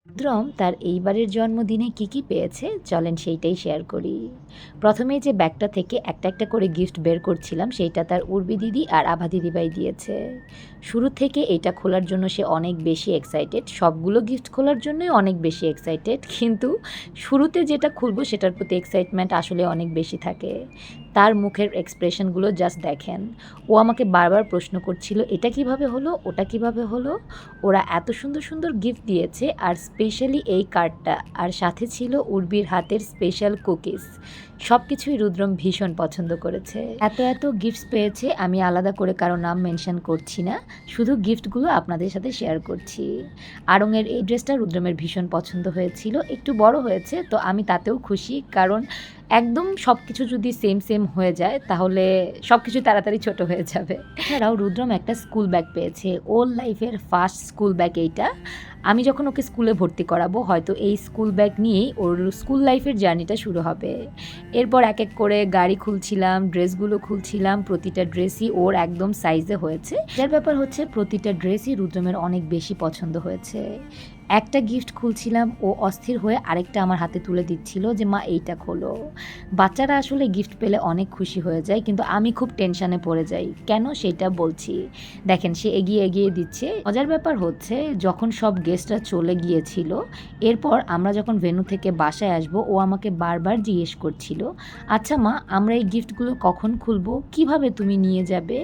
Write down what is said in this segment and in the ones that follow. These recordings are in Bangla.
রুদ্রম তার এইবারের জন্মদিনে কি পেয়েছে চলেন সেইটাই শেয়ার করি। প্রথমে যে ব্যাগটা থেকে একটা একটা করে গিফট বের করছিলাম সেইটা তার উর্বি দিদি আর আভা দিদিভাই দিয়েছে। শুরু থেকে এটা খোলার জন্য সে অনেক বেশি এক্সাইটেড, সবগুলো গিফট খোলার জন্যই অনেক বেশি এক্সাইটেড, কিন্তু শুরুতে যেটা খুলবো সেটার প্রতি এক্সাইটমেন্ট আসলে অনেক বেশি থাকে। তার মুখের এক্সপ্রেশনগুলো জাস্ট দেখেন। ও আমাকে বারবার প্রশ্ন করছিল এটা কিভাবে হলো, ওটা কিভাবে হলো। ওরা এত সুন্দর সুন্দর গিফট দিয়েছে, আর স্পেশালি এই কার্ডটা, আর সাথে ছিল উর্বির হাতের স্পেশাল কুকিজ। সব কিছুই রুদ্রম ভীষণ পছন্দ করেছে। এত এত গিফটস পেয়েছে, আমি আলাদা করে কারো নাম মেনশন করছি না, শুধু গিফটগুলো আপনাদের সাথে শেয়ার করছি। আড়ংয়ের এই ড্রেসটা রুদ্রমের ভীষণ পছন্দ হয়েছিল, একটু বড় হয়েছে তো আমি তাতেও খুশি, কারণ একদম সব কিছু যদি সেম সেম হয়ে যায় তাহলে সব কিছু তাড়াতাড়ি ছোট হয়ে যাবে। এছাড়াও রুদ্রম একটা স্কুল ব্যাগ পেয়েছে, ওর লাইফের ফার্স্ট স্কুল ব্যাগ এইটা। আমি যখন ওকে স্কুলে ভর্তি করাবো হয়তো এই স্কুল ব্যাগ নিয়েই ওর স্কুল লাইফের জার্নিটা শুরু হবে। এরপর এক এক করে গাড়ি খুলছিলাম, ড্রেসগুলো খুলছিলাম, প্রতিটা ড্রেসই ওর একদম সাইজে হয়েছে। এর ব্যাপার হচ্ছে প্রতিটা ড্রেসই রুদ্রমের অনেক বেশি পছন্দ হয়েছে। একটা গিফট খুলছিলাম, ও অস্থির হয়ে আরেকটা আমার হাতে তুলে দিচ্ছিল যে মা এইটা খোলো। বাচ্চারা আসলে গিফট পেলে অনেক খুশি হয়ে যায়, কিন্তু আমি খুব টেনশানে পড়ে যাই, কেন সেটা বলছি। দেখেন সে এগিয়ে এগিয়ে দিচ্ছে। মজার ব্যাপার হচ্ছে যখন সব গেস্টরা চলে গিয়েছিল, এরপর আমরা যখন ভেন্যু থেকে বাসায় আসব, ও আমাকে বারবার জিজ্ঞেস করছিল, আচ্ছা মা আমরা এই গিফটগুলো কখন খুলবো, কিভাবে তুমি নিয়ে যাবে।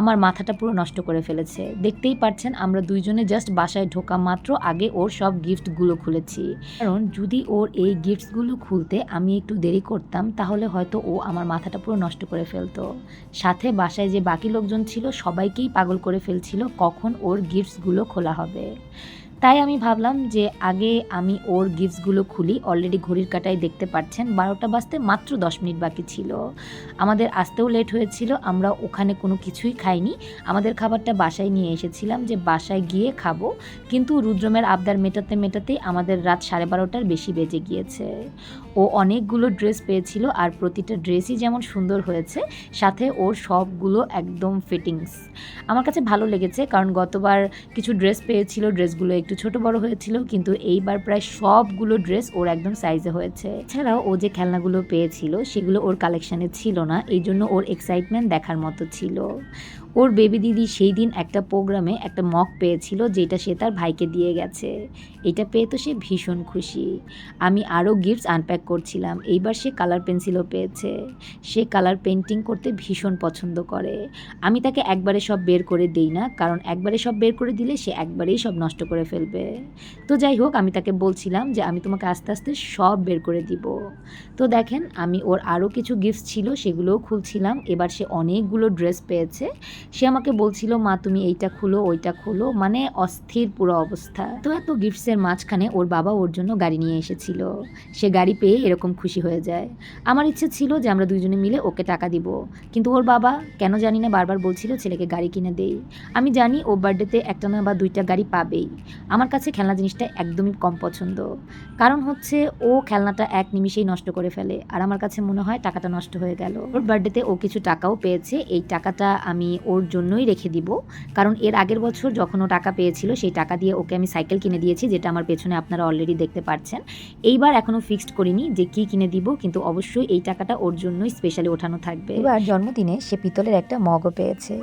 আমার মাথাটা পুরো নষ্ট করে ফেলেছে। দেখতেই পাচ্ছেন আমরা দুইজনে জাস্ট বাসায় ঢোকা মাত্র আগে ওর সব গিফটগুলো খুলেছি, কারণ যদি ওর এই গিফটসগুলো খুলতে আমি একটু দেরি করতাম তাহলে হয়তো ও আমার মাথাটা পুরো নষ্ট করে ফেলতো। সাথে বাসায় যে বাকি লোকজন ছিল সবাইকেই পাগল করে ফেলছিল কখন ওর গিফটসগুলো খোলা হবে। তাই আমি ভাবলাম যে আগে আমি ওর গিফটসগুলো খুলি। অলরেডি ঘড়ির কাঁটায় দেখতে পাচ্ছেন 12টা বাজতে মাত্র 10 মিনিট বাকি ছিল। আমাদের আসতেও লেট হয়েছিল, আমরা ওখানে কোনো কিছুই খাইনি। আমাদের খাবারটা বাসায় নিয়ে এসেছিলাম যে বাসায় গিয়ে খাবো, কিন্তু রুদ্রমের আবদার মেটাতে মেটাতেই আমাদের রাত 12:30টার বেশি বেজে গিয়েছে। ও অনেকগুলো ড্রেস পেয়েছিল, আর প্রতিটা ড্রেসই যেমন সুন্দর হয়েছে সাথে ওর সবগুলো একদম ফিটিংস। আমার কাছে ভালো লেগেছে, কারণ গতবার কিছু ড্রেস পেয়েছিল, ড্রেসগুলো একটু ছোট বড় হয়েছিল, কিন্তু এইবার প্রায় সবগুলো ড্রেস ওর একদম সাইজে হয়েছে। এছাড়াও ও যে খেলনাগুলো পেয়েছিল সেগুলো ওর কালেকশানে ছিল না, এই জন্য ওর এক্সাইটমেন্ট দেখার মতো ছিল। ওর বেবি দিদি সেই দিন একটা প্রোগ্রামে একটা মগ পেয়েছিল, যেটা সে তার ভাইকে দিয়ে গেছে। এটা পেয়ে তো সে ভীষণ খুশি। আমি আরও গিফটস আনপ্যাক করছিলাম, এইবার সে কালার পেন্সিলও পেয়েছে। সে কালার পেন্টিং করতে ভীষণ পছন্দ করে। আমি তাকে একবারে সব বের করে দিই না, কারণ একবারে সব বের করে দিলে সে একবারেই সব নষ্ট করে ফেলবে। তো যাই হোক, আমি তাকে বলছিলাম যে আমি তোমাকে আস্তে আস্তে সব বের করে দিব। তো দেখেন আমি ওর আরও কিছু গিফটস ছিল সেগুলোও খুলছিলাম। এবার সে অনেকগুলো ড্রেস পেয়েছে। সে আমাকে বলছিল মা তুমি এইটা খুলো ওইটা খুলো, মানে অস্থির পুরো অবস্থা। তো এত গিফটসের মাঝখানে ওর বাবা ওর জন্য গাড়ি নিয়ে এসেছিল। সে গাড়ি পেয়ে এরকম খুশি হয়ে যায়। আমার ইচ্ছে ছিল যে আমরা দুইজনে মিলে ওকে টাকা দিব, কিন্তু ওর বাবা কেন জানি না বারবার বলছিল ছেলেকে গাড়ি কিনে দেই। আমি জানি ও বার্থডেতে একটা না বা দুইটা গাড়ি পাবেই। আমার কাছে খেলনা জিনিসটা একদমই কম পছন্দ, কারণ হচ্ছে ও খেলনাটা এক নিমিষেই নষ্ট করে ফেলে, আর আমার কাছে মনে হয় টাকাটা নষ্ট হয়ে গেল। ওর বার্থডেতে ও কিছু টাকাও পেয়েছে, এই টাকাটা আমি ওর জন্যই রেখে দিব, কারণ এর আগের বছর যখন ও টাকা পেয়েছিল সেই টাকা দিয়ে ওকে আমি সাইকেল কিনে দিয়েছি, যেটা আমার পেছনে আপনারা অলরেডি দেখতে পাচ্ছেন। এইবার এখনও ফিক্সড করিনি যে কি কিনে দিব, কিন্তু অবশ্যই এই টাকাটা ওর জন্যই স্পেশালি ওঠানো থাকবে। এবার জন্মদিনে সে পিতলের একটা মগও পেয়েছে।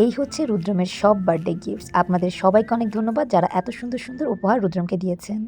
এই হচ্ছে রুদ্রমের সব বার্থডে গিফটস। আপনাদের সবাইকে অনেক ধন্যবাদ যারা এত সুন্দর সুন্দর উপহার রুদ্রমকে দিয়েছেন।